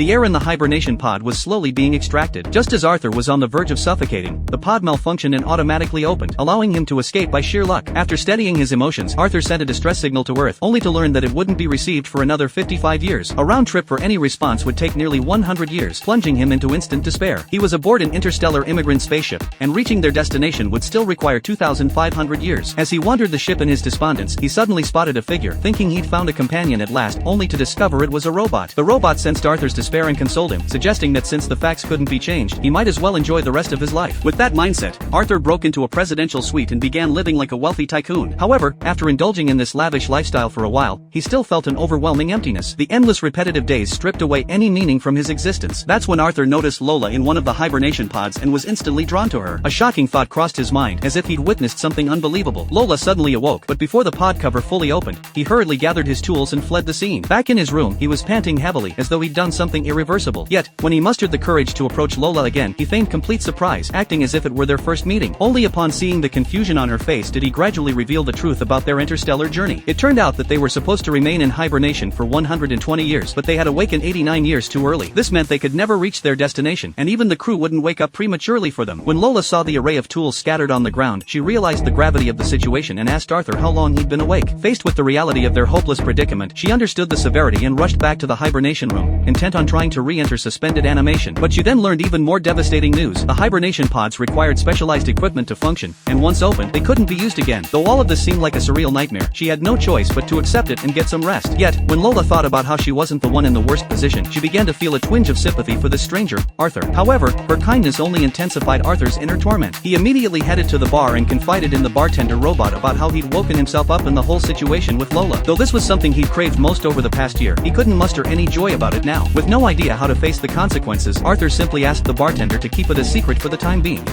the air in the hibernation pod was slowly being extracted. Just as Arthur was on the verge of suffocating, the pod malfunctioned and automatically opened, allowing him to escape by sheer luck. After steadying his emotions, Arthur sent a distress signal to Earth, only to learn that it wouldn't be received for another 55 years. A round trip for any response would take nearly 100 years, plunging him into instant despair. He was aboard an interstellar immigrant spaceship, and reaching their destination would still require 2,500 years. As he wandered the ship in his despondence, he suddenly spotted a figure, thinking he'd found a companion at last, only to discover it was a robot. The robot sensed Arthur's despair and consoled him, suggesting that since the facts couldn't be changed, he might as well enjoy the rest of his life. With that mindset, Arthur broke into a presidential suite and began living like a wealthy tycoon. However, after indulging in this lavish lifestyle for a while, he still felt an overwhelming emptiness. The endless repetitive days stripped away any meaning from his existence. That's when Arthur noticed Lola in one of the hibernation pods and was instantly drawn to her. A shocking thought crossed his mind, as if he'd witnessed something unbelievable. Lola suddenly awoke, but before the pod cover fully opened, he hurriedly gathered his tools and fled the scene. Back in his room, he was panting heavily, as though he'd done something irreversible. Yet, when he mustered the courage to approach Lola again, he feigned complete surprise, acting as if it were their first meeting. Only upon seeing the confusion on her face did he gradually reveal the truth about their interstellar journey. It turned out that they were supposed to remain in hibernation for 120 years, but they had awakened 89 years too early. This meant they could never reach their destination, and even the crew wouldn't wake up prematurely for them. When Lola saw the array of tools scattered on the ground, she realized the gravity of the situation and asked Arthur how long he'd been awake. Faced with the reality of their hopeless predicament, she understood the severity and rushed back to the hibernation room, intent on trying to re-enter suspended animation. But she then learned even more devastating news. The hibernation pods required specialized equipment to function, and once opened, they couldn't be used again. Though all of this seemed like a surreal nightmare, she had no choice but to accept it and get some rest. Yet, when Lola thought about how she wasn't the one in the worst position, she began to feel a twinge of sympathy for this stranger, Arthur. However, her kindness only intensified Arthur's inner torment. He immediately headed to the bar and confided in the bartender robot about how he'd woken himself up in the whole situation with Lola. Though this was something he'd craved most over the past year, he couldn't muster any joy about it now. With no idea how to face the consequences, Arthur simply asked the bartender to keep it a secret for the time being.